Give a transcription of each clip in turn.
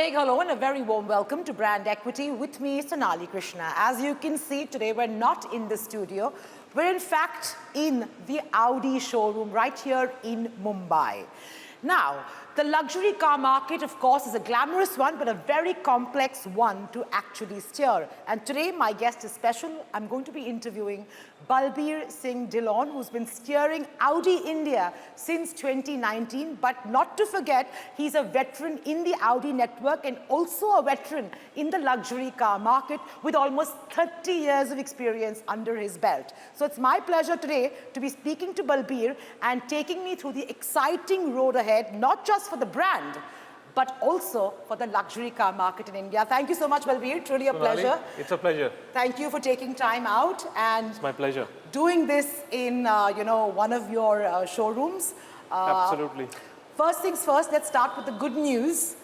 saying hello and a very warm welcome to Brand Equity with me, Sonali Krishna. As you can see today, we're not in the studio. We're in fact in the Audi showroom right here in Mumbai. Now, the luxury car market, of course, is a glamorous one, but a very complex one to actually steer. And today, my guest is special. I'm going to be interviewing Balbir Singh Dhillon, who's been steering Audi India since 2019. But not to forget, he's a veteran in the Audi network and also a veteran in the luxury car market with almost 30 years of experience under his belt. So it's my pleasure today to be speaking to Balbir and taking me through the exciting road ahead, not just for the brand, but also for the luxury car market in India. Thank you so much, Balbir. Truly a pleasure. It's a pleasure. Thank you for taking time out and it's my pleasure. Doing this in one of your showrooms. Absolutely. First things first, let's start with the good news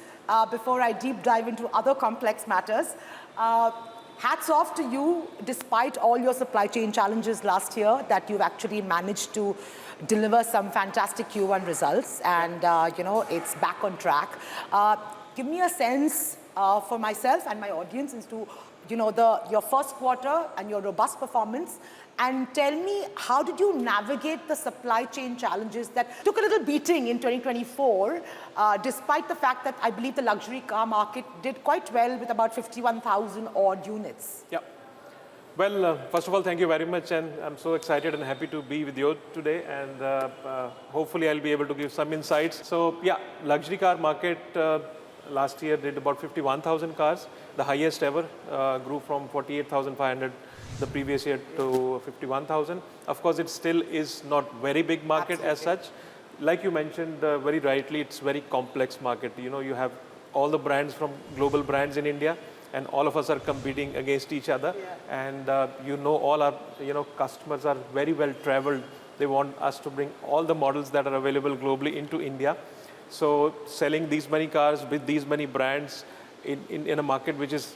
before I deep dive into other complex matters. Hats off to you, despite all your supply chain challenges last year, that you've actually managed to deliver some fantastic Q1 results, and it's back on track. Give me a sense for myself and my audience as to your first quarter and your robust performance, and tell me, how did you navigate the supply chain challenges that took a little beating in 2024, despite the fact that I believe the luxury car market did quite well with about 51,000 odd units? Yeah. Well, first of all, thank you very much, and I'm so excited and happy to be with you today, and hopefully I'll be able to give some insights. So yeah, luxury car market last year did about 51,000 cars, the highest ever, grew from 48,500 the previous year to 51,000. Of course, it still is not very big market. Absolutely. As such. Like you mentioned very rightly, it's very complex market. You have all the brands from global brands in India, and all of us are competing against each other. Yeah. And all our customers are very well traveled. They want us to bring all the models that are available globally into India. So selling these many cars with these many brands in a market which is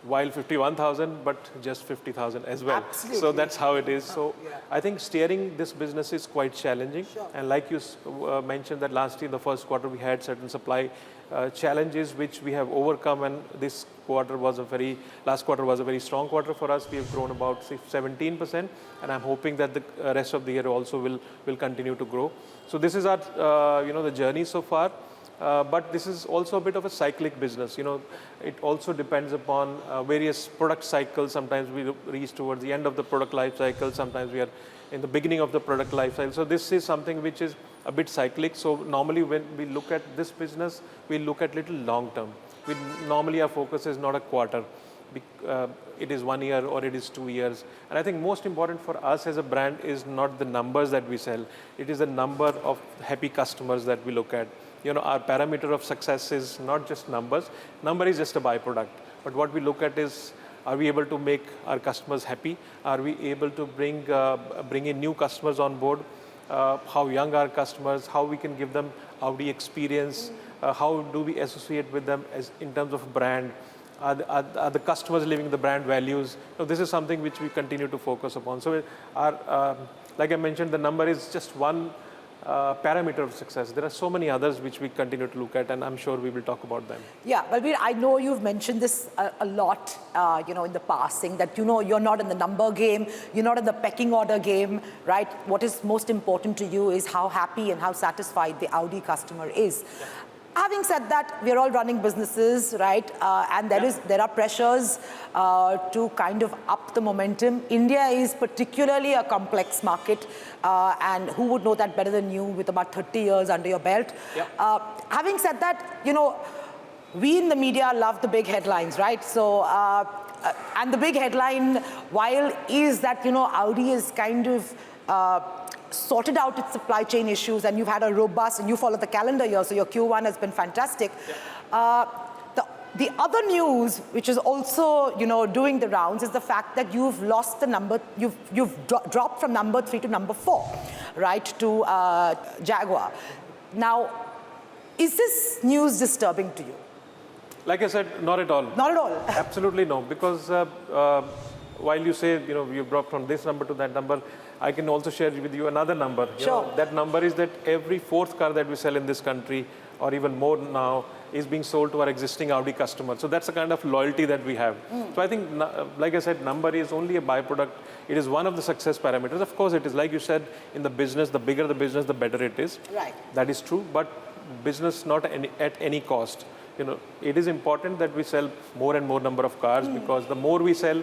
while 51,000, but just 50,000 as well. Absolutely. So that's how it is. So yeah. I think steering this business is quite challenging. Sure. And like you mentioned that last year, the first quarter, we had certain supply challenges which we have overcome, and last quarter was a very strong quarter for us. We have grown about 17%, and I'm hoping that the rest of the year also will continue to grow. So this is our the journey so far. But this is also a bit of a cyclic business. It also depends upon various product cycles. Sometimes we reach towards the end of the product life cycle. Sometimes we are in the beginning of the product life cycle. So this is something which is a bit cyclic. So normally when we look at this business, we look at little long term. Normally our focus is not a quarter. It is 1 year or it is 2 years. And I think most important for us as a brand is not the numbers that we sell. It is the number of happy customers that we look at. Our parameter of success is not just numbers. Number is just a byproduct. But what we look at is, are we able to make our customers happy? Are we able to bring in new customers on board? How young are customers? How we can give them Audi experience? How do we associate with them as in terms of brand? Are the customers living the brand values? This is something which we continue to focus upon. So like I mentioned, the number is just one parameter of success. There are so many others which we continue to look at, and I'm sure we will talk about them. Yeah, Balbir, I know you've mentioned this a lot, in the past, saying that, you're not in the number game, you're not in the pecking order game, right? What is most important to you is how happy and how satisfied the Audi customer is. Yeah. Having said that, we're all running businesses, right? And there are pressures to kind of up the momentum. India is particularly a complex market, and who would know that better than you with about 30 years under your belt? Yeah. Having said that, we in the media love the big headlines, right? So, and the big headline, while is that, Audi is kind of sorted out its supply chain issues, and you've had a robust, and you follow the calendar year, so your Q1 has been fantastic. Yeah. The other news, which is also, doing the rounds, is the fact that you've lost the number, you've dropped from number 3 to number 4, right, to Jaguar. Now, is this news disturbing to you? Like I said, not at all. Not at all? Absolutely no, because while you say, you've dropped from this number to that number, I can also share with you another number. Sure. That number is that every fourth car that we sell in this country, or even more now, is being sold to our existing Audi customers. So that's the kind of loyalty that we have. So I think, like I said, number is only a byproduct. It is one of the success parameters. Of course, it is like you said, in the business, the bigger the business, the better it is. Right. That is true, but business not at any cost. It is important that we sell more and more number of cars because the more we sell,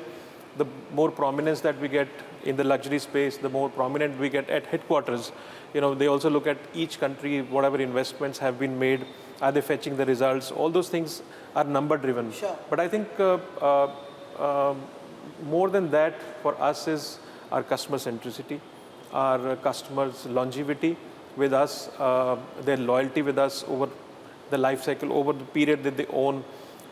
the more prominence that we get in the luxury space, the more prominent we get at headquarters. They also look at each country, whatever investments have been made, are they fetching the results? All those things are number driven. Sure. But I think more than that for us is our customer centricity, our customers' longevity with us, their loyalty with us over the life cycle, over the period that they own.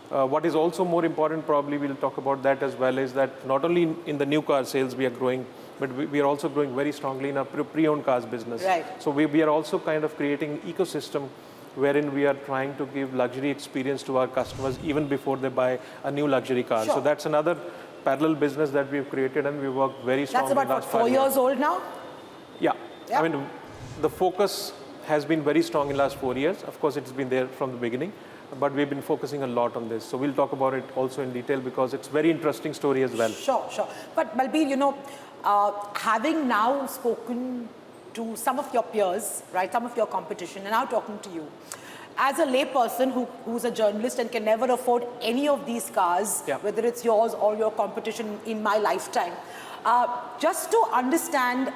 What is also more important, probably we'll talk about that as well, is that not only in the new car sales we are growing, but we are also growing very strongly in our pre-owned cars business. Right. So we are also kind of creating an ecosystem wherein we are trying to give luxury experience to our customers even before they buy a new luxury car. Sure. So that's another parallel business that we've created, and we work very strongly. That's about, 4 years old now? Yeah. Yeah. I mean, the focus has been very strong in the last 4 years. Of course, it's been there from the beginning, but we've been focusing a lot on this. So we'll talk about it also in detail because it's a very interesting story as well. Sure. But Balbir, having now spoken to some of your peers, right, some of your competition, and now talking to you, as a layperson who's a journalist and can never afford any of these cars, Yeah. whether it's yours or your competition in my lifetime, just to understand,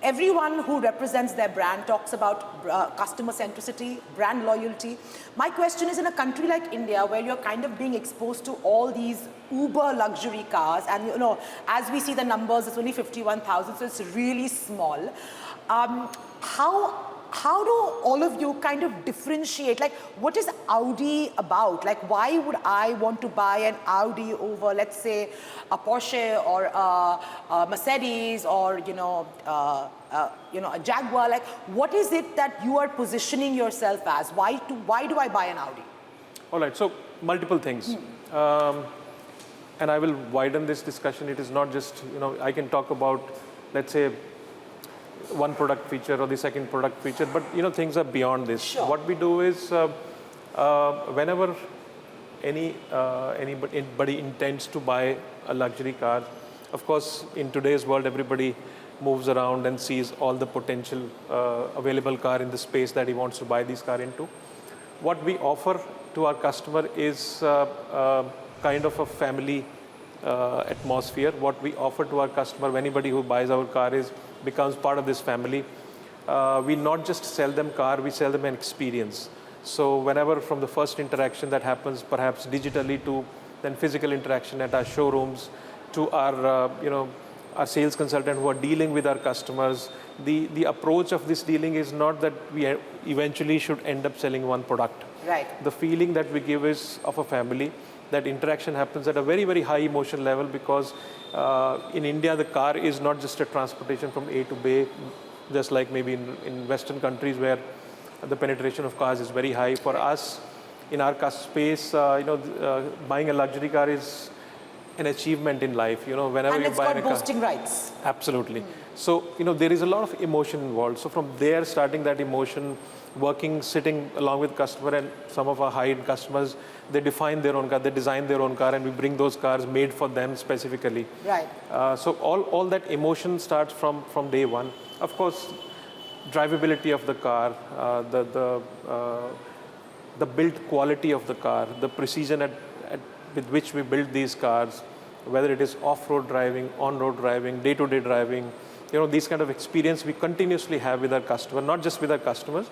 everyone who represents their brand talks about customer centricity, brand loyalty. My question is, in a country like India, where you're kind of being exposed to all these uber luxury cars, and as we see the numbers, it's only 51,000, so it's really small. How do all of you kind of differentiate? Like, what is Audi about? Like, why would I want to buy an Audi over, let's say, a Porsche or a Mercedes or, a Jaguar? Like, what is it that you are positioning yourself as? Why do I buy an Audi? All right, so multiple things. And I will widen this discussion. It is not just, I can talk about, let's say, one product feature or the second product feature, but things are beyond this. Sure. What we do is whenever anybody intends to buy a luxury car, of course in today's world everybody moves around and sees all the potential available car in the space that he wants to buy this car into. What we offer to our customer is kind of a family atmosphere. What we offer to our customer, anybody who buys our car, becomes part of this family. We not just sell them car, we sell them an experience. So whenever from the first interaction that happens, perhaps digitally, to then physical interaction at our showrooms, to our our sales consultant who are dealing with our customers, the approach of this dealing is not that we eventually should end up selling one product. Right. The feeling that we give is of a family. That interaction happens at a very, very high emotion level because in India, the car is not just a transportation from A to B, just like maybe in Western countries where the penetration of cars is very high. For us, in our space, buying a luxury car is an achievement in life. Whenever And you it's buy got a car. boasting rights. Absolutely. So, there is a lot of emotion involved. So from there, starting that emotion, sitting along with customer, and some of our high-end customers, they define their own car, they design their own car, and we bring those cars made for them specifically. Right. So all that emotion starts from day one. Of course, drivability of the car, the build quality of the car, the precision with which we build these cars, whether it is off-road driving, on-road driving, day-to-day driving, these kind of experience we continuously have with our customer, not just with our customers,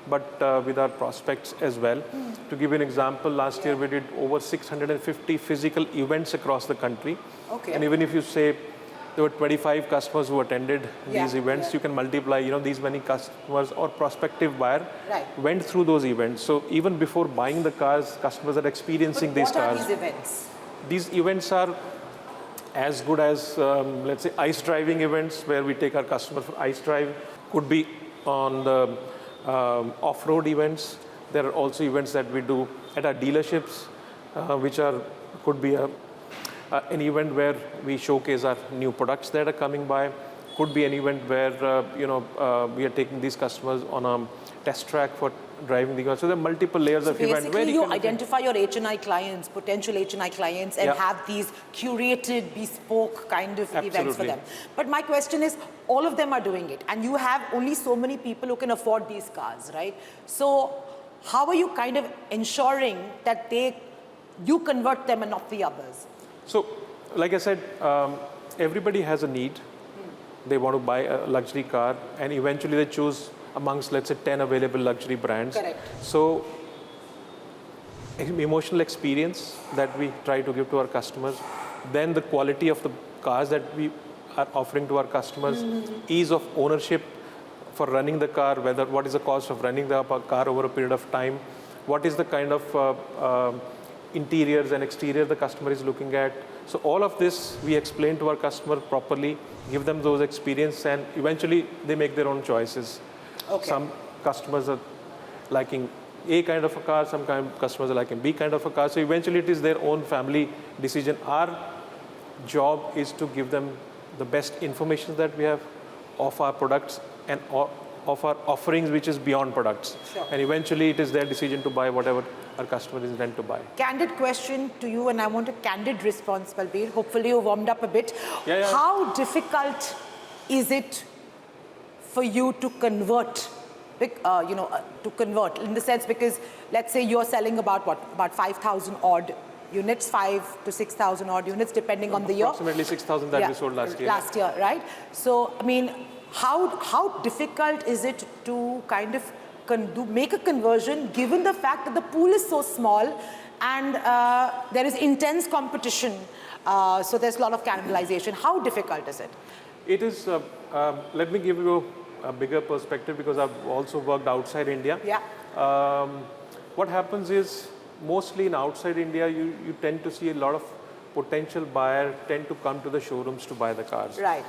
but with our prospects as well. To give you an example, last year we did over 650 physical events across the country. Okay. And even if you say there were 25 customers who attended these events, you can multiply, these many customers or prospective buyer went through those events. So even before buying the cars, customers are experiencing these cars. What are these events? These events are as good as, let's say, ice driving events where we take our customer for ice drive. Could be on the off-road events. There are also events that we do at our dealerships, which could be an event where we showcase our new products that are coming by. Could be an event where we are taking these customers on a test track for driving the car. So there are multiple layers of event. Basically, you identify your H&I clients, potential H&I clients, and have these curated, bespoke kind of events for them. But my question is, all of them are doing it, and you have only so many people who can afford these cars, right? So how are you kind of ensuring that you convert them and not the others? So, like I said, everybody has a need. They want to buy a luxury car, and eventually they choose amongst, let's say, 10 available luxury brands. Correct. So, emotional experience that we try to give to our customers, then the quality of the cars that we are offering to our customers, ease of ownership for running the car, what is the cost of running the car over a period of time, what is the kind of interiors and exterior the customer is looking at. So all of this we explain to our customer properly, give them those experience, and eventually they make their own choices. Okay. Some customers are liking A kind of a car, some customers are liking B kind of a car. So eventually it is their own family decision. Our job is to give them the best information that we have of our products and of our offerings, which is beyond products. Sure. And eventually it is their decision to buy whatever our customer is meant to buy. Candid question to you, and I want a candid response, Balbir. Hopefully you warmed up a bit. Yeah. How difficult is it for you to convert? To convert in the sense, because let's say you're selling about 5,000 odd units, 5 to 6,000 odd units, depending on the year. Approximately 6,000 that we sold last year. Last year, right? So, I mean, how difficult is it to kind of make a conversion, given the fact that the pool is so small and there is intense competition, so there's a lot of cannibalization. How difficult is it? It is, let me give you a bigger perspective, because I've also worked outside India. Yeah. What happens is, mostly in outside India, you tend to see a lot of potential buyers tend to come to the showrooms to buy the cars. Right.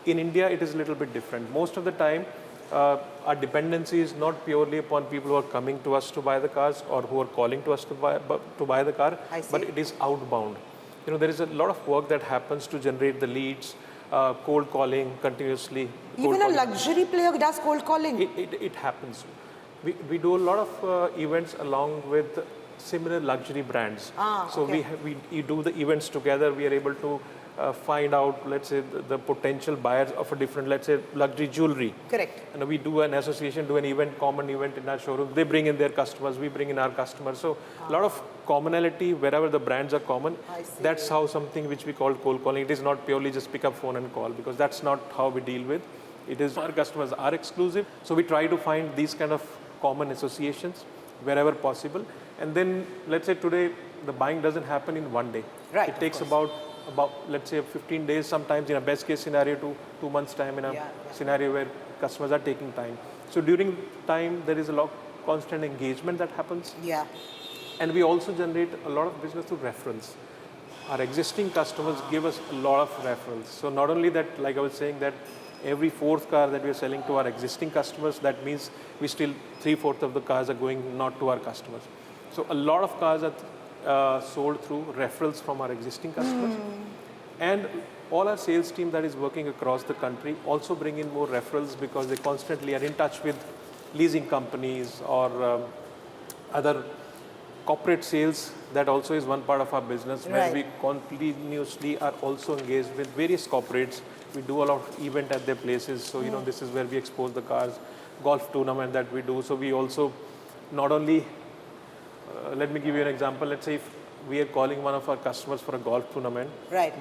In India, it is a little bit different. Most of the time, our dependency is not purely upon people who are coming to us to buy the cars or who are calling to us to buy the car, but it is outbound. You know, there is a lot of work that happens to generate the leads, cold calling continuously. Even a luxury player does cold calling? It happens. We do a lot of events along with similar luxury brands. So we do the events together. We are able to find out, let's say, the potential buyers of a different, let's say, luxury jewelry. Correct. And we do an association, do an event, common event in our showroom. They bring in their customers, we bring in our customers. So a lot of commonality wherever the brands are common. That's how something which we call cold calling. It is not purely just pick up phone and call, because that's not how we deal with. It is our customers are exclusive. So we try to find these kind of common associations wherever possible. And then, let's say today, the buying doesn't happen in one day. Right. It takes about let's say 15 days, sometimes in a best case scenario to 2 months time, in a scenario where customers are taking time. So during time, there is a lot of constant engagement that happens. Yeah. And we also generate a lot of business through referrals. Our existing customers give us a lot of referrals. So not only that, like I was saying, that every fourth car that we are selling to our existing customers, that means we still 3/4 of the cars are going not to our customers. So a lot of cars are sold through referrals from our existing customers. And all our sales team that is working across the country also bring in more referrals, because they constantly are in touch with leasing companies or other corporate sales. That also is one part of our business, where we continuously are also engaged with various corporates. We do a lot of event at their places. So, you know, this is where we expose the cars, golf tournament that we do. So we also not only let me give you an example. Let's say if we are calling one of our customers for a golf tournament,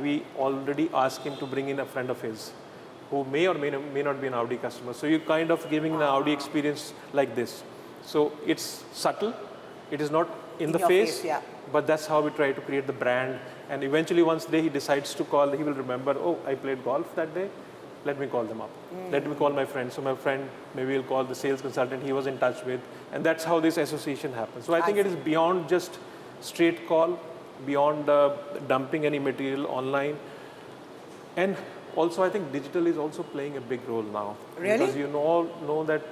we already ask him to bring in a friend of his who may or may not be an Audi customer. So you're kind of giving an Audi experience like this. So it's subtle. It is not in the face, but that's how we try to create the brand. And eventually, once he decides to call, he will remember, oh, I played golf that day. Let me call them up. Let me call my friend. So my friend maybe will call the sales consultant he was in touch with. And that's how this association happens. So I think it is beyond just straight call, beyond dumping any material online. And also, I think digital is also playing a big role now. Really? Because you know that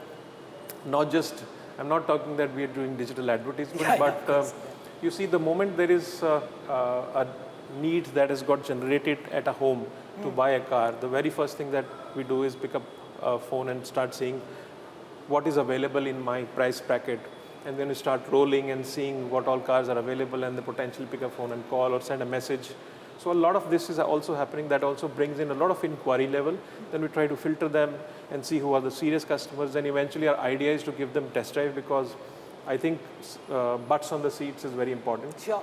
not just, I'm not talking that we are doing digital advertisement, but you see, the moment there is a need that has got generated at a home to buy a car, the very first thing that we do is pick up a phone and start seeing what is available in my price bracket, and then you start rolling and seeing what all cars are available and the potential pick a phone and call or send a message. So a lot of this is also happening. That also brings in a lot of inquiry level. Then we try to filter them and see who are the serious customers. Then eventually our idea is to give them test drive, because I think butts on the seats is very important. Sure.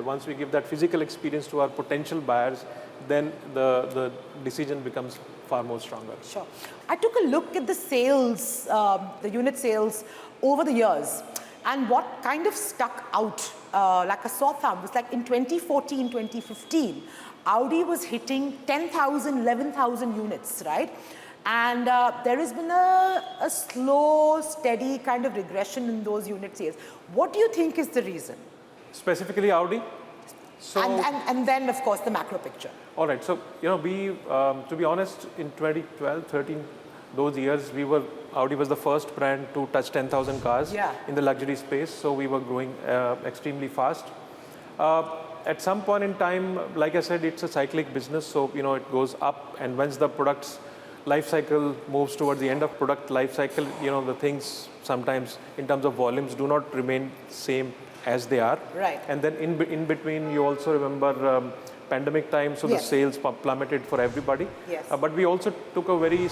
Once we give that physical experience to our potential buyers, then the decision becomes far more stronger. Sure. I took a look at the sales, the unit sales over the years, and what kind of stuck out, like a sore thumb, was like in 2014, 2015, Audi was hitting 10,000, 11,000 units, right? And there has been a slow, steady kind of regression in those unit sales. What do you think is the reason? Specifically Audi? So, and then, of course, the macro picture. All right. So, we, to be honest, in 2012, 13, those years, Audi was the first brand to touch 10,000 cars in the luxury space. So we were growing extremely fast. At some point in time, like I said, it's a cyclic business. So, it goes up, and once the product's life cycle moves towards the end of product life cycle, the things sometimes in terms of volumes do not remain same as they are. Right. And then in between, you also remember pandemic time, so the sales plummeted for everybody. Yes. But we also took a very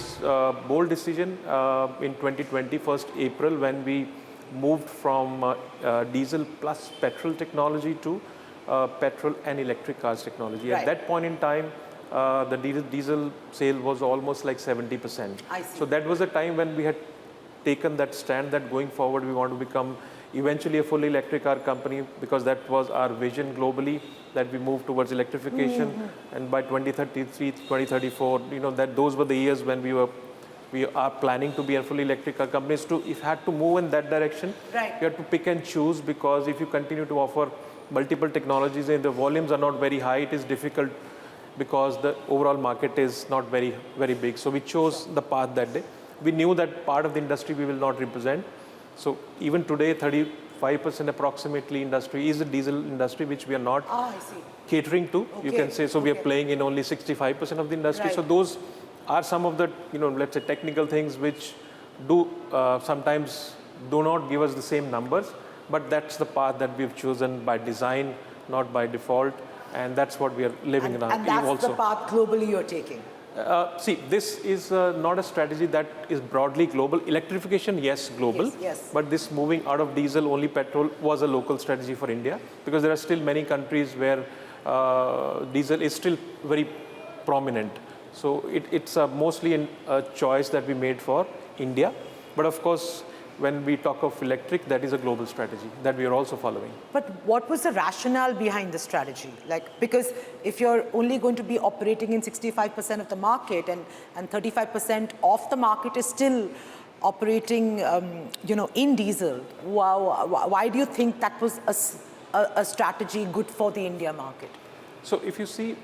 bold decision in 2020, 1st April, when we moved from diesel plus petrol technology to petrol and electric cars technology. Right. At that point in time, the diesel sale was almost like 70%. I see. So that was a time when we had taken that stand that going forward we want to become eventually a fully electric car company, because that was our vision globally, that we move towards electrification. And by 2033, 2034, that those were the years when we are planning to be a fully electric car company. So if you had to move in that direction, right, you have to pick and choose, because if you continue to offer multiple technologies and the volumes are not very high, it is difficult, because the overall market is not very, very big. So we chose the path that day. We knew that part of the industry we will not represent. So even today, 35% approximately industry is the diesel industry, which we are not catering to, you can say. So we are playing in only 65% of the industry. Right. So those are some of the, let's say technical things which do sometimes do not give us the same numbers, but that's the path that we've chosen by design, not by default. And that's what we are living now. And that's the path globally you're taking. See, this is not a strategy that is broadly global. Electrification, yes, global. Yes. But this moving out of diesel, only petrol, was a local strategy for India, because there are still many countries where diesel is still very prominent. So it's mostly a choice that we made for India. But of course, when we talk of electric, that is a global strategy that we are also following. But what was the rationale behind the strategy? Because if you're only going to be operating in 65% of the market, and 35% of the market is still operating, in diesel, why do you think that was a strategy good for the India market? So if you see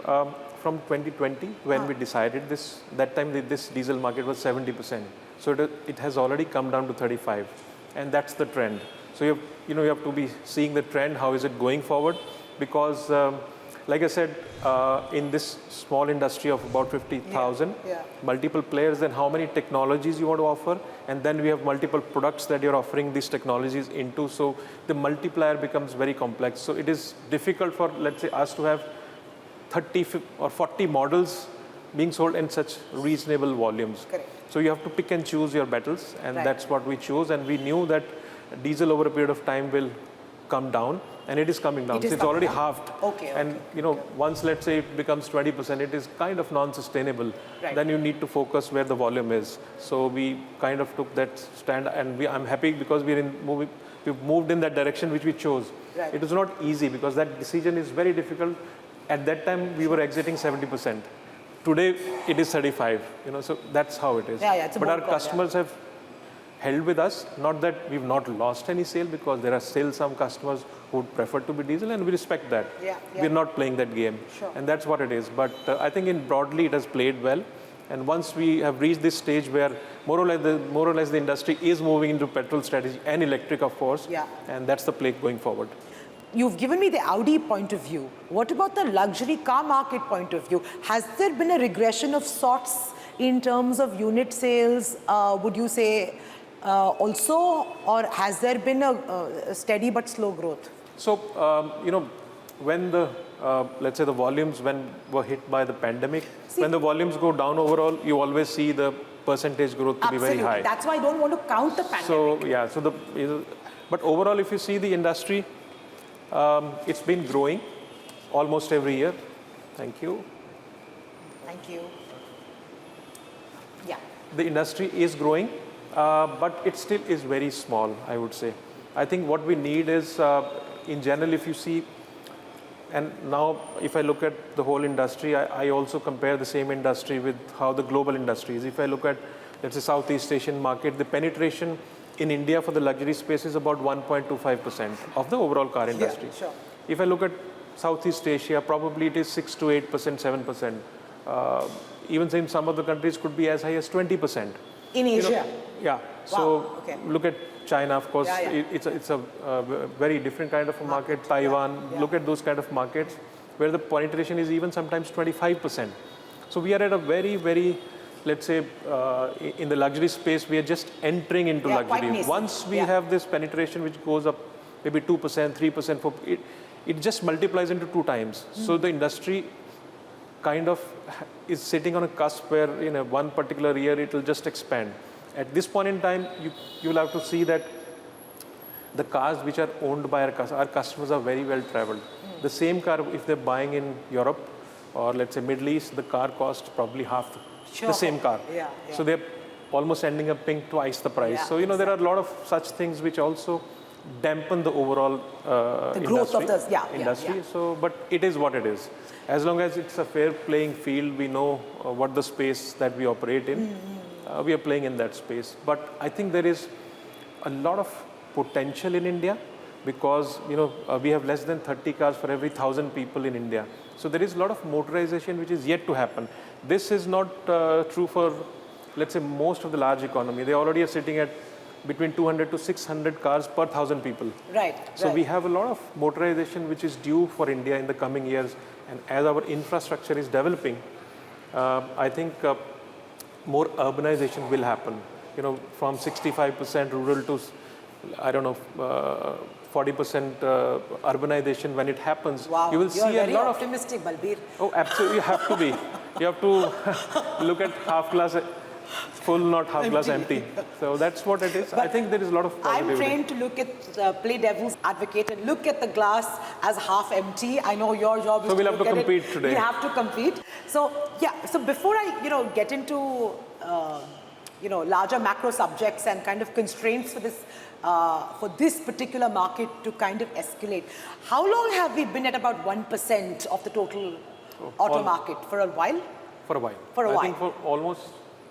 from 2020, when we decided this, that time this diesel market was 70%. So it has already come down to 35, and that's the trend. So you have to be seeing the trend. How is it going forward? Because, like I said, in this small industry of about 50,000, multiple players, then how many technologies you want to offer, and then we have multiple products that you're offering these technologies into. So the multiplier becomes very complex. So it is difficult for, let's say, us to have 30 or 40 models being sold in such reasonable volumes. Correct. So you have to pick and choose your battles, and that's what we chose. And we knew that diesel over a period of time will come down, and it is coming down. So it's already halved. And once, let's say, it becomes 20%, it is kind of non-sustainable. Right. Then you need to focus where the volume is. So we kind of took that stand, and I'm happy because we've moved in that direction which we chose. Right. It was not easy, because that decision is very difficult. At that time, we were exiting 70%. Today, it is 35, so that's how it is. But our customers have held with us, not that we've not lost any sale, because there are still some customers who would prefer to be diesel, and we respect that. We're not playing that game. Sure. And that's what it is. But I think broadly, it has played well. And once we have reached this stage where more or less the industry is moving into petrol strategy and electric, of course, and that's the play going forward. You've given me the Audi point of view. What about the luxury car market point of view? Has there been a regression of sorts in terms of unit sales? Would you say also, or has there been a steady but slow growth? So, when the, let's say the volumes when were hit by the pandemic, when the volumes go down overall, you always see the percentage growth to be very high. That's why I don't want to count the pandemic. So, yeah, but overall, if you see the industry, it's been growing almost every year. Thank you. Thank you. Yeah. The industry is growing, but it still is very small, I would say. I think what we need is, in general, if you see, and now if I look at the whole industry, I also compare the same industry with how the global industry is. If I look at, let's say, Southeast Asian market, the penetration in India for the luxury space is about 1.25% of the overall car industry. Yeah, sure. If I look at Southeast Asia, probably it is 6 to 8%, 7%. Even in some of the countries could be as high as 20%. In Asia? Yeah. So look at China, of course. Yeah, yeah. It's a very different kind of a market. Taiwan, look at those kind of markets where the penetration is even sometimes 25%. So we are at a very, very, let's say, in the luxury space, we are just entering into luxury. Once we have this penetration which goes up maybe 2%, 3%, for it just multiplies into 2 times. So the industry kind of is sitting on a cusp where in one particular year it will just expand. At this point in time, you'll have to see that the cars which are owned by our customers are very well traveled. The same car, if they're buying in Europe or let's say Middle East, the car costs probably half the same car. So they're almost ending up paying twice the price. So there are a lot of such things which also dampen the overall the growth of the industry. So, but it is what it is. As long as it's a fair playing field, we know what the space that we operate in. We are playing in that space. But I think there is a lot of potential in India because we have less than 30 cars for every 1,000 people in India. So there is a lot of motorization which is yet to happen. This is not true for, let's say, most of the large economy. They already are sitting at between 200 to 600 cars per 1,000 people. Right. So we have a lot of motorization which is due for India in the coming years. And as our infrastructure is developing, I think more urbanization will happen. From 65% rural to, I don't know, 40% urbanization. When it happens, you will see a lot of... You're very optimistic, Balbir. Oh, absolutely, you have to be. You have to look at half glass full, not half glass empty. So that's what it is. But I think there is a lot of positivity. I'm trained to look at, play devil's advocate and look at the glass as half empty. I know your job is so we'll have to compete today. We have to compete. So, so before I, get into, larger macro subjects and kind of constraints for this particular market to kind of escalate, how long have we been at about 1% of the total auto market? For a while? For a while. For a while. I think for almost,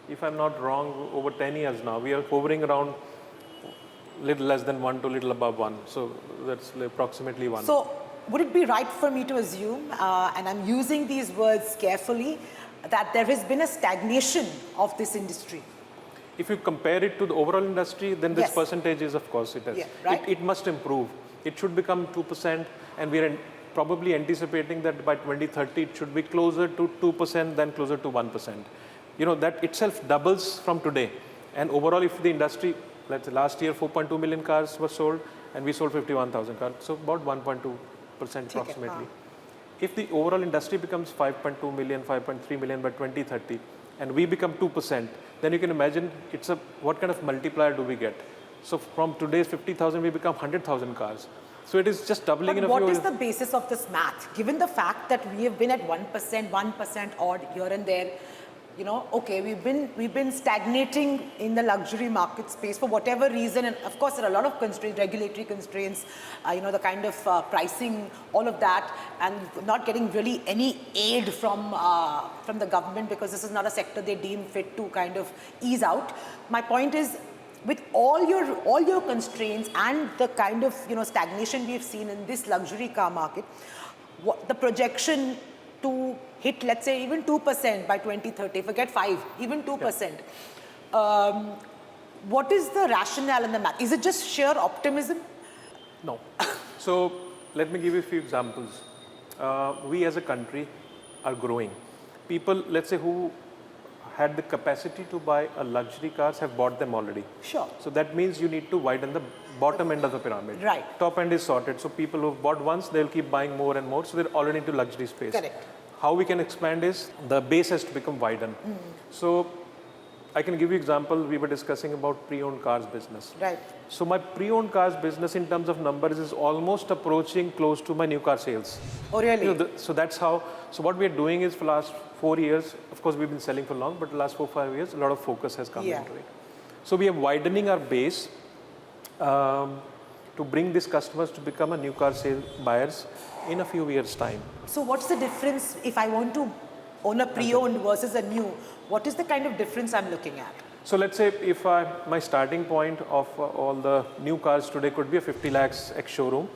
if I'm not wrong, over 10 years now, we are hovering around little less than 1 to little above 1. So that's approximately 1. So would it be right for me to assume, and I'm using these words carefully, that there has been a stagnation of this industry? If you compare it to the overall industry, then this percentage is, of course, it is. Yeah, right? It must improve. It should become 2%, and we are probably anticipating that by 2030, it should be closer to 2% than closer to 1%. That itself doubles from today. And overall, if the industry, let's say last year, 4.2 million cars were sold, and we sold 51,000 cars, so about 1.2% approximately. If the overall industry becomes 5.2 million, 5.3 million by 2030, and we become 2%, then you can imagine what kind of multiplier do we get? So from today's 50,000, we become 100,000 cars. So it is just doubling in a few years. What is the basis of this math? Given the fact that we have been at 1% odd here and there, okay, we've been stagnating in the luxury market space for whatever reason, and of course there are a lot of constraints, regulatory constraints, the kind of pricing, all of that, and not getting really any aid from the government because this is not a sector they deem fit to kind of ease out. My point is, with all your constraints and the kind of stagnation we've seen in this luxury car market, the projection to hit, let's say, even 2% by 2030, forget 5, even 2%. What is the rationale in the math? Is it just sheer optimism? No. So let me give you a few examples. We as a country are growing. People, let's say, who had the capacity to buy a luxury cars have bought them already. Sure. So that means you need to widen the bottom end of the pyramid. Right. Top end is sorted. So people who've bought once, they'll keep buying more and more. So they're already into luxury space. Correct. How we can expand is the base has to become widened. So I can give you example. We were discussing about pre-owned cars business. Right. So my pre-owned cars business in terms of numbers is almost approaching close to my new car sales. Oh, really? So that's how, so what we're doing is for the last 4 years, of course we've been selling for long, but the last 4-5 years, a lot of focus has come into it. So we are widening our base to bring these customers to become a new car sale buyers in a few years' time. So what's the difference if I want to own a pre-owned versus a new? What is the kind of difference I'm looking at? So let's say if my starting point of all the new cars today could be a 50 lakhs ex-showroom,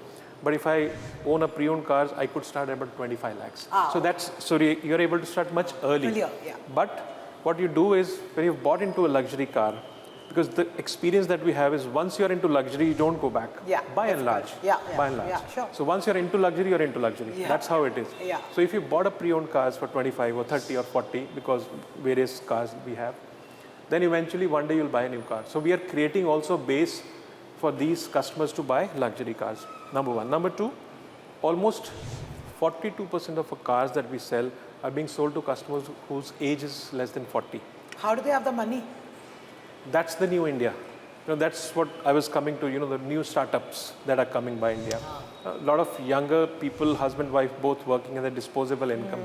but if I own a pre-owned cars, I could start at about 25 lakhs. So that's, so you're able to start much earlier. Yeah. But what you do is when you've bought into a luxury car, because the experience that we have is once you're into luxury, you don't go back. By and large. By and large. Yeah, sure. So once you're into luxury, you're into luxury. That's how it is. So if you bought a pre-owned cars for 25 or 30 or 40, because various cars we have, then eventually one day you'll buy a new car. So we are creating also base for these customers to buy luxury cars. Number one. Number two, almost 42% of the cars that we sell are being sold to customers whose age is less than 40. How do they have the money? That's the new India. That's what I was coming to, the new startups that are coming by India. A lot of younger people, husband, wife, both working at a disposable income.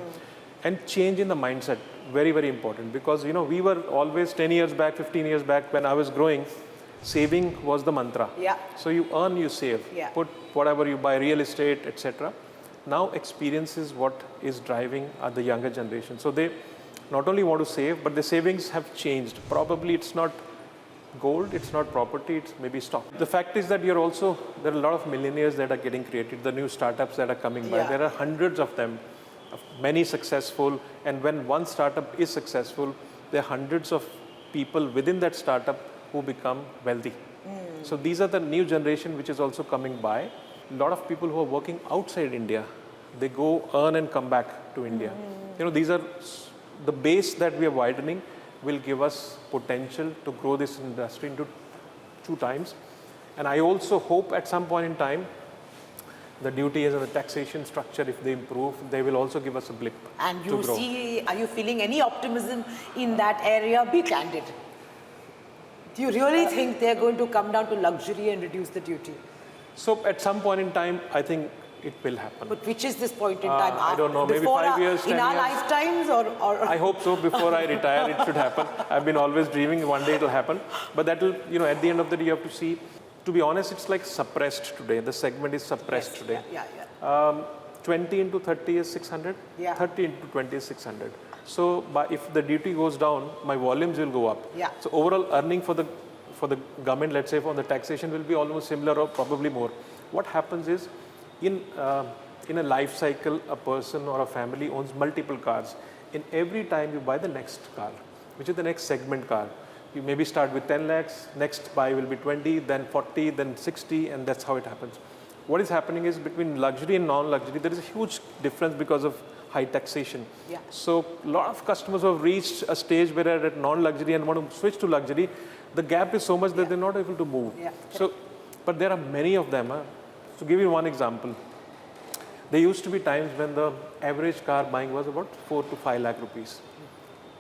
And change in the mindset, very, very important. Because, we were always 10 years back, 15 years back, when I was growing, saving was the mantra. So you earn, you save. Put whatever you buy, real estate, etc. Now experience is what is driving the younger generation. So they not only want to save, but the savings have changed. Probably it's not gold, it's not property, it's maybe stock. The fact is that there are a lot of millionaires that are getting created, the new startups that are coming by. There are hundreds of them, many successful, and when one startup is successful, there are hundreds of people within that startup who become wealthy. So these are the new generation which is also coming by. A lot of people who are working outside India, they go earn and come back to India. These are the base that we are widening will give us potential to grow this industry into 2 times. And I also hope at some point in time, the duties and the taxation structure, if they improve, they will also give us a blip. And you see, are you feeling any optimism in that area? Be candid. Do you really think they're going to come down to luxury and reduce the duty? So at some point in time, I think it will happen. But which is this point in time? I don't know, maybe 5 years, 10 in our years. lifetimes or? I hope so. Before I retire, it should happen. I've been always dreaming one day it will happen. But that will, at the end of the day, you have to see. To be honest, it's like suppressed today. The segment is suppressed today. 20 into 30 is 600. 30 into 20 is 600. So if the duty goes down, my volumes will go up. So overall earning for the government, let's say, for the taxation will be almost similar or probably more. What happens is, in a life cycle, a person or a family owns multiple cars. In every time you buy the next car, which is the next segment car, you maybe start with 10 lakhs, next buy will be 20, then 40, then 60, and that's how it happens. What is happening is between luxury and non-luxury, there is a huge difference because of high taxation. So a lot of customers who have reached a stage where they're at non-luxury and want to switch to luxury, the gap is so much that they're not able to move. So, but there are many of them. To give you one example, there used to be times when the average car buying was about 4 to 5 lakh rupees,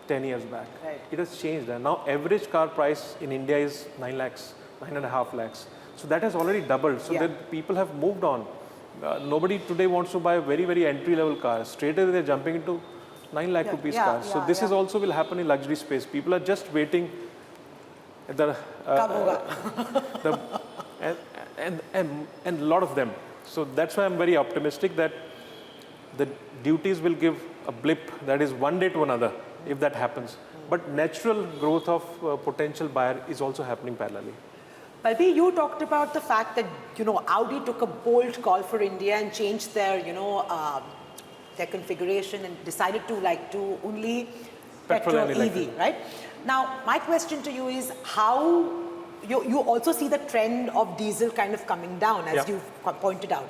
10 years back. It has changed. Now average car price in India is 9 lakhs, 9.5 lakhs. So that has already doubled. So that people have moved on. Nobody today wants to buy a very, very entry-level car. Straight away they're jumping into 9 lakh rupees cars. So this is also will happen in luxury space. People are just waiting. And a lot of them. So that's why I'm very optimistic that the duties will give a blip, that is one day to another, if that happens. But natural growth of potential buyer is also happening parallelly. Balbir, you talked about the fact that, Audi took a bold call for India and changed their, their configuration and decided to only petrol EV, right? Now, my question to you is how you also see the trend of diesel kind of coming down, as you've pointed out.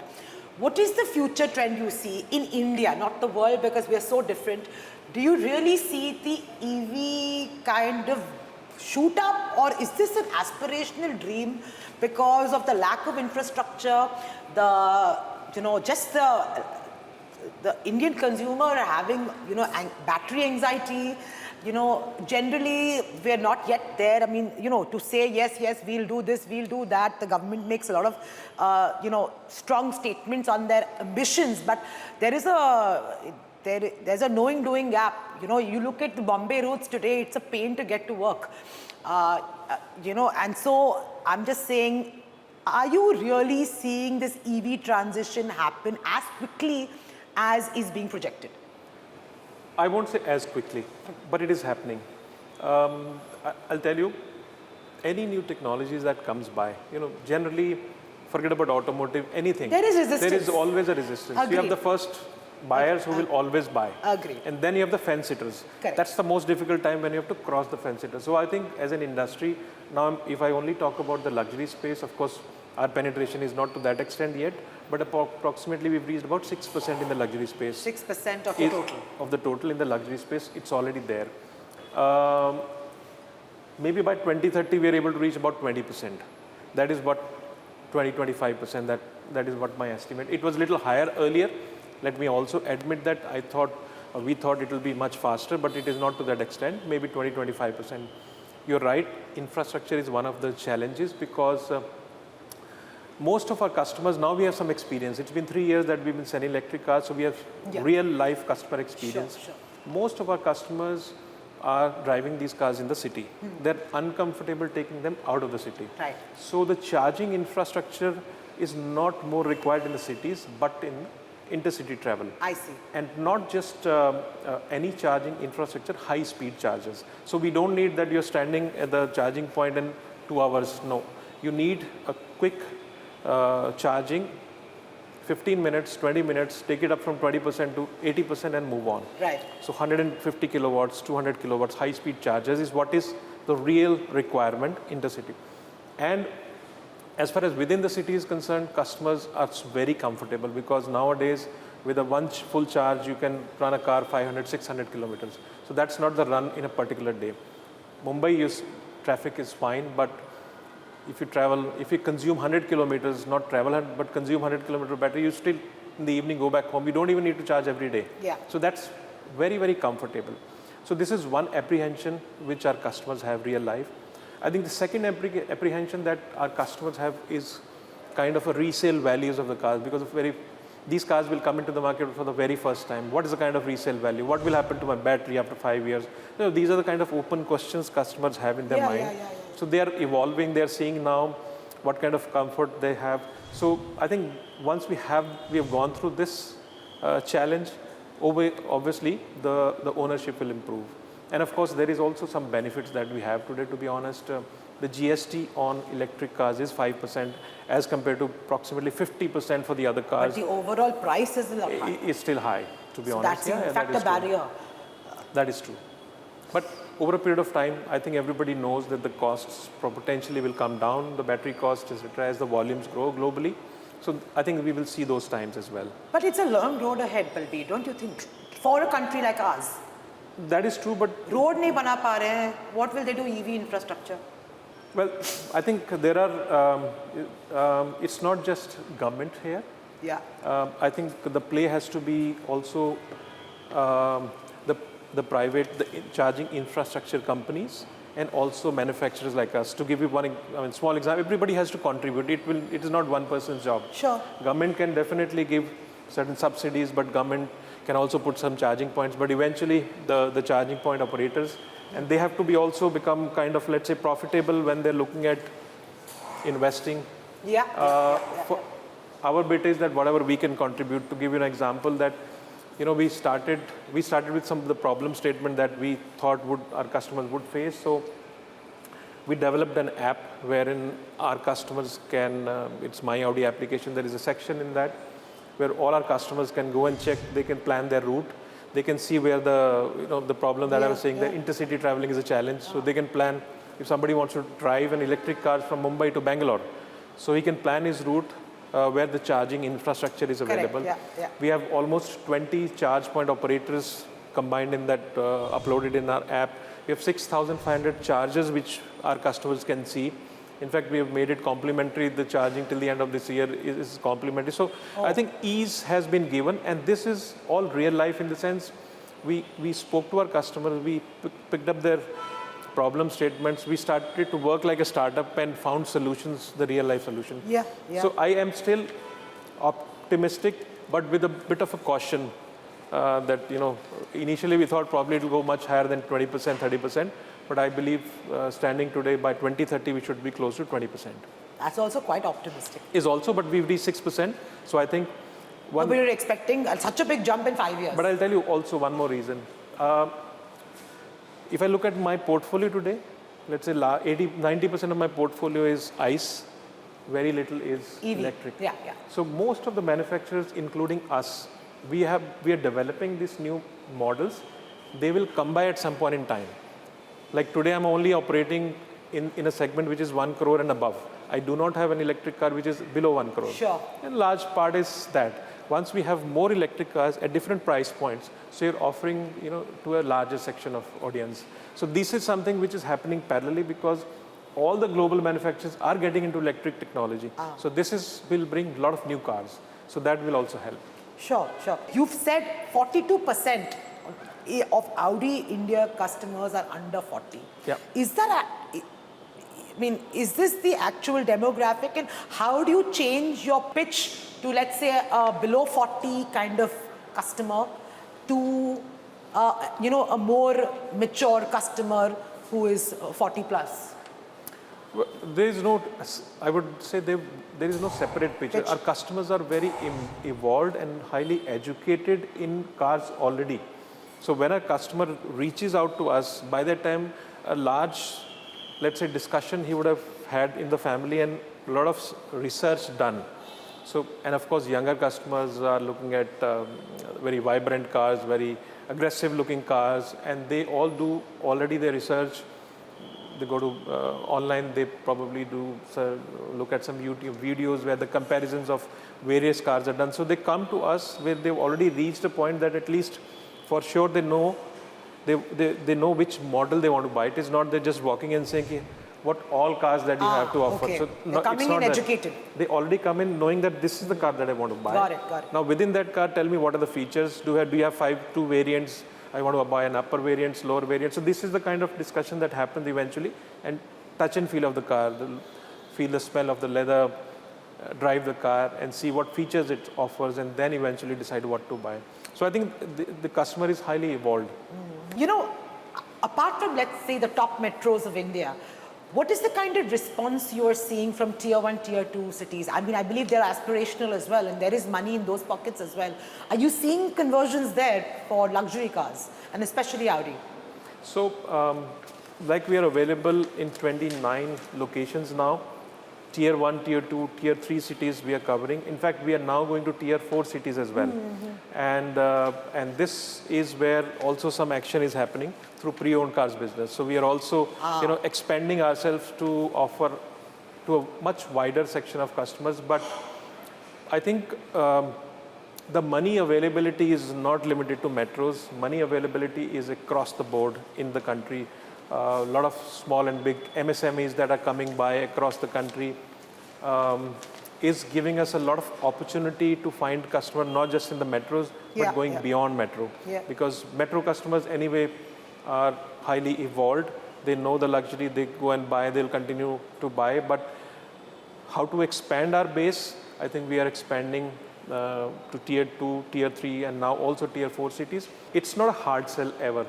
What is the future trend you see in India, not the world, because we are so different? Do you really see the EV kind of shoot up, or is this an aspirational dream because of the lack of infrastructure, just the Indian consumer having, battery anxiety? Generally, we're not yet there. I mean, to say, yes, we'll do this, we'll do that. The government makes a lot of, strong statements on their ambitions, but there's a knowing-doing gap. You look at the Bombay roads today, it's a pain to get to work. And so I'm just saying, are you really seeing this EV transition happen as quickly as is being projected? I won't say as quickly, but it is happening. I'll tell you, any new technologies that comes by, generally, forget about automotive, anything. There is resistance. There is always a resistance. Agreed. You have the first buyers who will always buy. Agreed. And then you have the fence sitters. Correct. That's the most difficult time when you have to cross the fence sitters. So I think as an industry, now if I only talk about the luxury space, of course, our penetration is not to that extent yet, but approximately we've reached about 6% in the luxury space. 6% of the total. Of the total in the luxury space, it's already there. Maybe by 2030, we are able to reach about 20%. That is what 25%, that is what my estimate. It was a little higher earlier. Let me also admit that we thought it will be much faster, but it is not to that extent, maybe 20-25%. You're right, infrastructure is one of the challenges because most of our customers, now we have some experience. It's been 3 years that we've been selling electric cars, so we have real life customer experience. Sure. Most of our customers are driving these cars in the city. They're uncomfortable taking them out of the city. Right. So the charging infrastructure is not more required in the cities, but in intercity travel. I see. And not just any charging infrastructure, high-speed chargers. So we don't need that you're standing at the charging point in 2 hours. No, you need a quick charging, 15 minutes, 20 minutes, take it up from 20% to 80% and move on. Right. So 150 kilowatts, 200 kilowatts, high-speed chargers is what is the real requirement intercity. And as far as within the city is concerned, customers are very comfortable because nowadays with a one full charge, you can run a car 500, 600 kilometers. So that's not the run in a particular day. Mumbai traffic is fine, but if you consume 100 kilometers, not travel, but consume 100 kilometer battery, you still in the evening go back home. You don't even need to charge every day. Yeah. So that's very, very comfortable. So this is one apprehension which our customers have real life. I think the second apprehension that our customers have is kind of a resale values of the cars because these cars will come into the market for the very first time. What is the kind of resale value? What will happen to my battery after 5 years? These are the kind of open questions customers have in their mind. Yeah. So they are evolving, they are seeing now what kind of comfort they have. So I think once we have gone through this challenge, obviously the ownership will improve. And of course, there is also some benefits that we have today, to be honest. The GST on electric cars is 5% as compared to approximately 50% for the other cars. But the overall price is still high. It's still high, to be honest. That's in fact a barrier. That is true. But over a period of time, I think everybody knows that the costs potentially will come down, the battery costs, etc., as the volumes grow globally. So I think we will see those times as well. But it's a long road ahead, Balbir, don't you think? For a country like ours. That is true, but Road nahi bana pa rahe hain. What will they do EV infrastructure? Well, I think there are, it's not just government here. Yeah. I think the play has to be also the private, the charging infrastructure companies and also manufacturers like us. To give you one small example, everybody has to contribute. It is not one person's job. Sure. Government can definitely give certain subsidies, but government can also put some charging points. But eventually, the charging point operators, and they have to be also become kind of, let's say, profitable when they're looking at investing. For our bit is that whatever we can contribute. To give you an example, that we started with some of the problem statement that we thought our customers would face. So we developed an app wherein our customers can, it's My Audi application, there is a section in that where all our customers can go and check, they can plan their route. They can see where the problem that I was saying, the intercity traveling is a challenge. So they can plan, if somebody wants to drive an electric car from Mumbai to Bangalore, so he can plan his route where the charging infrastructure is available. Correct. Yeah. We have almost 20 charge point operators combined in that, uploaded in our app. We have 6,500 chargers which our customers can see. In fact, we have made it complimentary. The charging till the end of this year is complimentary. So I think ease has been given, and this is all real life in the sense we spoke to our customers, we picked up their problem statements, we started to work like a startup and found solutions, the real life solution. Yeah. So I am still optimistic, but with a bit of a caution that, initially we thought probably it will go much higher than 20%, 30%, but I believe standing today by 2030 we should be close to 20%. That's also quite optimistic. But we've reached 6%, so I think We were expecting such a big jump in 5 years. But I'll tell you also one more reason. If I look at my portfolio today, let's say 90% of my portfolio is ICE, very little is EV. electric. Yeah. So most of the manufacturers, including us, we are developing these new models. They will come by at some point in time. Like today, I'm only operating in a segment which is 1 crore and above. I do not have an electric car which is below 1 crore. Sure. And large part is that. Once we have more electric cars at different price points, so you're offering, to a larger section of audience. So this is something which is happening parallelly because all the global manufacturers are getting into electric technology. So this will bring a lot of new cars. So that will also help. Sure. You've said 42% of Audi India customers are under 40. Yeah. Is this the actual demographic, and how do you change your pitch to, let's say, a below 40 kind of customer to, a more mature customer who is 40 plus? Well, I would say there is no separate pitch. Our customers are very evolved and highly educated in cars already. So when a customer reaches out to us, by that time, a large, let's say, discussion he would have had in the family and a lot of research done. So, and of course, younger customers are looking at very vibrant cars, very aggressive looking cars, and they all do already their research. They go to online, they probably look at some YouTube videos where the comparisons of various cars are done. So they come to us where they've already reached a point that at least for sure they know which model they want to buy. It is not they're just walking in saying what all cars that you have to offer. Okay. So they're coming in educated. They already come in knowing that this is the car that I want to buy. Got it. Now within that car, tell me what are the features. Do you have two variants? I want to buy an upper variant, lower variant. So this is the kind of discussion that happens eventually, and touch and feel of the car, feel the smell of the leather, drive the car and see what features it offers, and then eventually decide what to buy. So I think the customer is highly evolved. Apart from, let's say, the top metros of India, what is the kind of response you are seeing from tier 1, tier 2 cities? I believe they're aspirational as well, and there is money in those pockets as well. Are you seeing conversions there for luxury cars, and especially Audi? So, like we are available in 29 locations now, tier 1, tier 2, tier 3 cities we are covering. In fact, we are now going to tier 4 cities as well. And this is where also some action is happening through pre-owned cars business. So we are also expanding ourselves to offer to a much wider section of customers. But I think the money availability is not limited to metros. Money availability is across the board in the country. A lot of small and big MSMEs that are coming by across the country is giving us a lot of opportunity to find customer not just in the metros, but going beyond metro. Because metro customers anyway are highly evolved. They know the luxury, they go and buy, they'll continue to buy. But how to expand our base? I think we are expanding to tier 2, tier 3, and now also tier 4 cities. It's not a hard sell ever.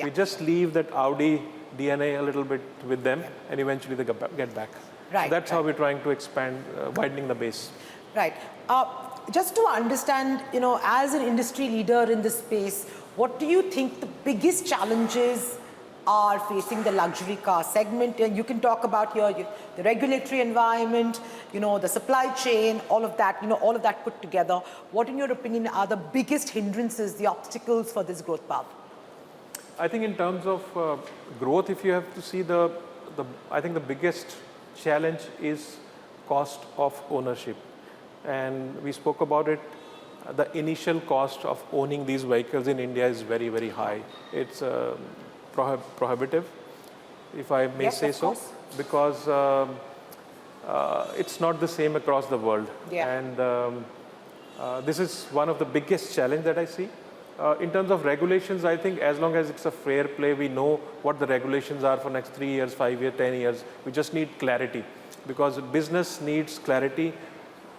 We just leave that Audi DNA a little bit with them, and eventually they get back. Right. So that's how we're trying to expand, widening the base. Right. Just to understand, as an industry leader in this space, what do you think the biggest challenges are facing the luxury car segment? And you can talk about the regulatory environment, the supply chain, all of that put together. What, in your opinion, are the biggest hindrances, the obstacles for this growth path? I think in terms of growth, if you have to see I think the biggest challenge is cost of ownership. And we spoke about it. The initial cost of owning these vehicles in India is very, very high. It's prohibitive, if I may say so, because it's not the same across the world. And this is one of the biggest challenge that I see. In terms of regulations, I think as long as it's a fair play, we know what the regulations are for next 3 years, 5 years, 10 years. We just need clarity, because business needs clarity.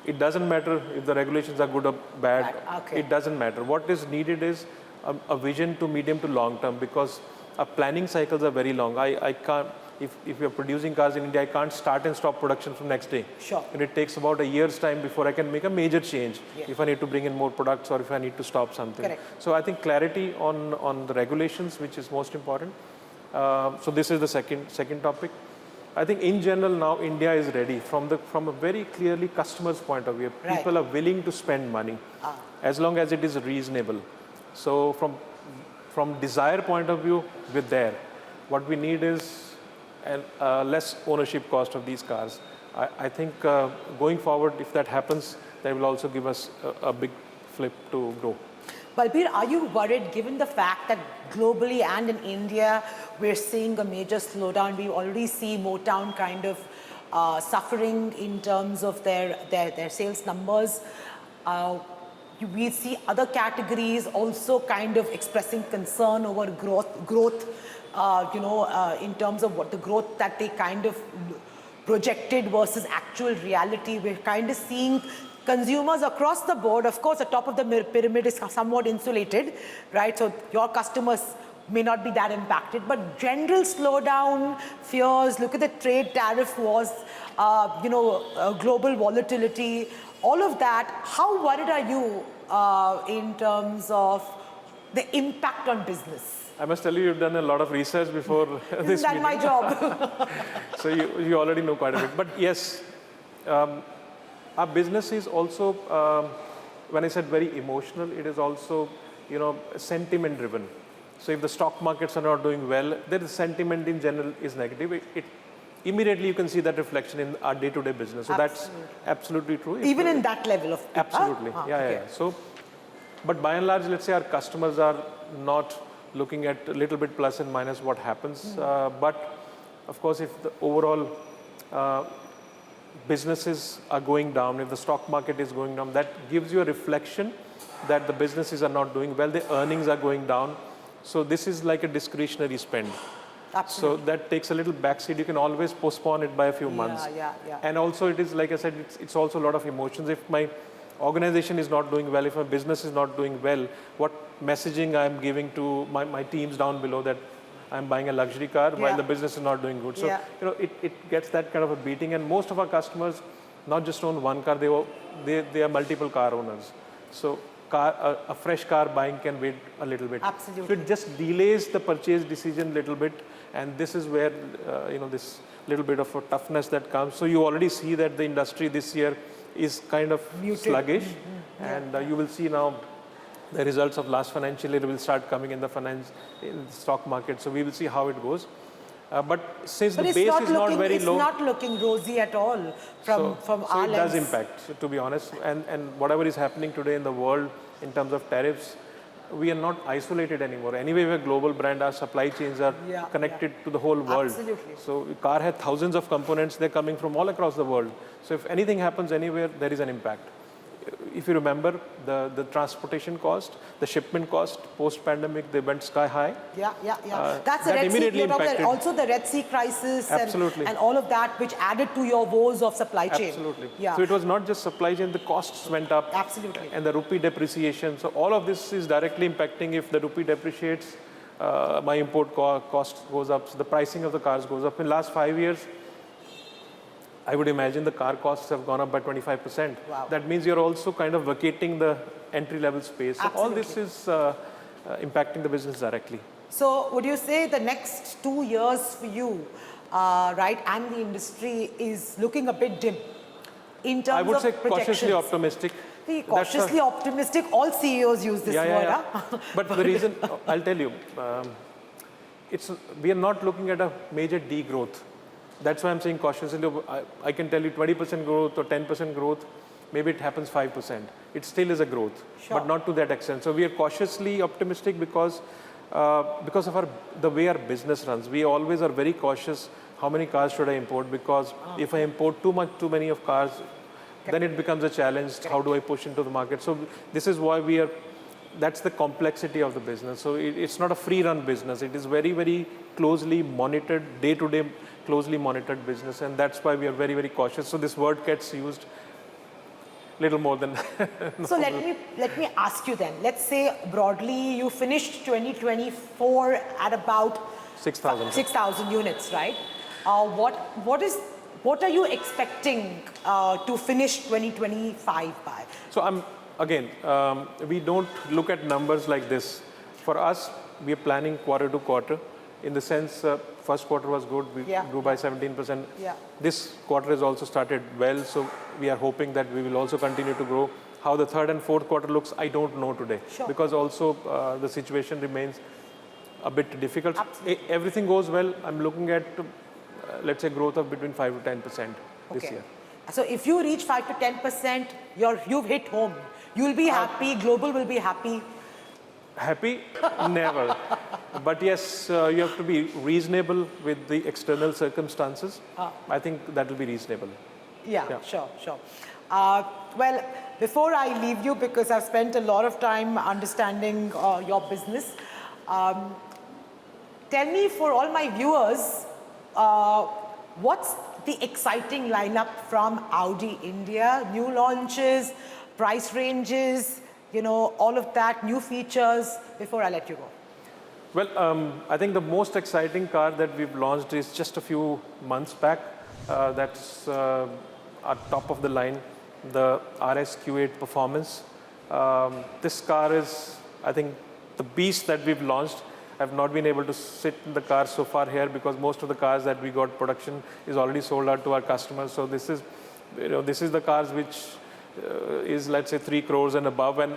It doesn't matter if the regulations are good or bad. It doesn't matter. What is needed is a vision to medium to long term, because our planning cycles are very long. I can't, if you're producing cars in India, I can't start and stop production from next day. And it takes about a year's time before I can make a major change, if I need to bring in more products or if I need to stop something. So I think clarity on the regulations, which is most important. So this is the second topic. I think in general now India is ready from a very clearly customer's point of view. People are willing to spend money as long as it is reasonable. So from desire point of view, we're there. What we need is less ownership cost of these cars. I think going forward, if that happens, that will also give us a big flip to grow. Balbir, are you worried, given the fact that globally and in India, we're seeing a major slowdown? We already see Motown kind of suffering in terms of their sales numbers. We see other categories also kind of expressing concern over growth, in terms of what the growth that they kind of projected versus actual reality. We're kind of seeing consumers across the board. Of course, the top of the pyramid is somewhat insulated, right? So your customers may not be that impacted, but general slowdown, fears, look at the trade tariff wars, global volatility, all of that. How worried are you in terms of the impact on business? I must tell you, you've done a lot of research before this meeting. Isn't that my job? So you already know quite a bit. But yes, our business is also, when I said very emotional, it is also, sentiment driven. So if the stock markets are not doing well, then the sentiment in general is negative. Immediately you can see that reflection in our day-to-day business. So that's absolutely true. Even in that level of... Absolutely. Yeah. So, but by and large, let's say our customers are not looking at a little bit plus and minus what happens. But of course, if the overall businesses are going down, if the stock market is going down, that gives you a reflection that the businesses are not doing well, the earnings are going down. So this is like a discretionary spend. Absolutely. So that takes a little backseat. You can always postpone it by a few months. And also it is, like I said, it's also a lot of emotions. If my organization is not doing well, if my business is not doing well, what messaging I'm giving to my teams down below that I'm buying a luxury car while the business is not doing good. So, it gets that kind of a beating. And most of our customers not just own one car, they are multiple car owners. So a fresh car buying can wait a little bit. Absolutely. So it just delays the purchase decision a little bit. And this is where, this little bit of a toughness that comes. So you already see that the industry this year is kind of sluggish. And you will see now the results of last financial year will start coming in the stock market. So we will see how it goes. But since the base is not very low, it's not looking rosy at all from our lens. It does impact, to be honest. And whatever is happening today in the world in terms of tariffs, we are not isolated anymore. Anyway, we're a global brand. Our supply chains are connected to the whole world. Absolutely. So a car has thousands of components. They're coming from all across the world. So if anything happens anywhere, there is an impact. If you remember, the transportation cost, the shipment cost, post-pandemic, they went sky high. That's the Red Sea. Also the Red Sea crisis and all of that, which added to your woes of supply chain. Absolutely. So it was not just supply chain, the costs went up. Absolutely. And the rupee depreciation. So all of this is directly impacting. If the rupee depreciates, my import cost goes up. So the pricing of the cars goes up. In the last 5 years, I would imagine the car costs have gone up by 25%. Wow. That means you're also kind of vacating the entry-level space. So all this is impacting the business directly. So would you say the next 2 years for you, and the industry is looking a bit dim in terms of I would say projections? Cautiously optimistic. Cautiously optimistic, all CEOs use this word. But the reason, I'll tell you, we are not looking at a major degrowth. That's why I'm saying cautiously. I can tell you 20% growth or 10% growth maybe it happens 5%. It still is a growth, Sure. but not to that extent. So we are cautiously optimistic because of the way our business runs. We always are very cautious. How many cars should I import? Because if I import too many of cars, then it becomes a challenge. How do I push into the market? So this is why we are. That's the complexity of the business. So it's not a free run business. It is very, very closely monitored, day to day, closely monitored business, and that's why we are very, very cautious. So this word gets used little more than. So let me ask you then. Let's say broadly you finished 2024 at about 6,000. 6,000 units, right? What are you expecting to finish 2025 by? So we don't look at numbers like this. For us, we are planning quarter to quarter. In the sense, first quarter was good. We grew by 17%. Yeah. This quarter has also started well, so we are hoping that we will also continue to grow. How the third and fourth quarter looks, I don't know today. Sure. Because also the situation remains a bit difficult. Absolutely. Everything goes well. I'm looking at, let's say, growth of between 5 to 10% this year. So if you reach 5 to 10%, you've hit home. You'll be happy. Global will be happy. Happy? Never. But yes, you have to be reasonable with the external circumstances. I think that will be reasonable. Yeah. Sure. Well, before I leave you, because I've spent a lot of time understanding your business, tell me, for all my viewers, what's the exciting lineup from Audi India? New launches, price ranges, all of that, new features, before I let you go. Well, I think the most exciting car that we've launched is just a few months back. That's our top of the line, the RS Q8 Performance. This car is, I think, the beast that we've launched. I've not been able to sit in the car so far here because most of the cars that we got production is already sold out to our customers. So this is the cars which is, let's say, 3 crores and above, and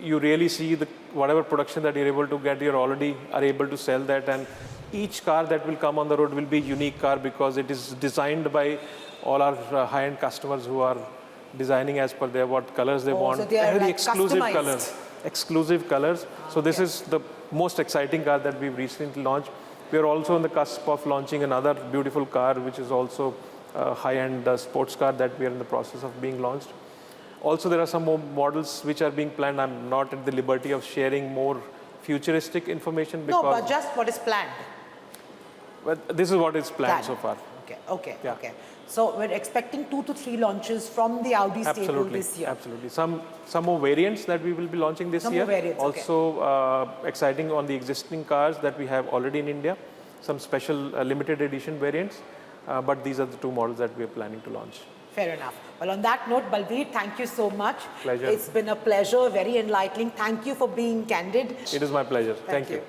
you really see whatever production that you're able to get, you already are able to sell that, and each car that will come on the road will be a unique car because it is designed by all our high-end customers who are designing as per what colors they want. So they are very like exclusive customized. colors. Exclusive colors. So this is the most exciting car that we've recently launched. We are also on the cusp of launching another beautiful car, which is also a high-end sports car that we are in the process of being launched. Also, there are some more models which are being planned. I'm not at the liberty of sharing more futuristic information because... No, but just what is planned. But this is what is planned so far. Okay. So we're expecting 2 to 3 launches from the Audi stable this year. Absolutely. Some more variants that we will be launching this year. More variants, also exciting on the existing cars that we have already in India. Some special limited edition variants. But these are the 2 models that we are planning to launch. Fair enough. Well, on that note, Balbir, thank you so much. Pleasure. It's been a pleasure, very enlightening. Thank you for being candid. It is my pleasure. Thank you.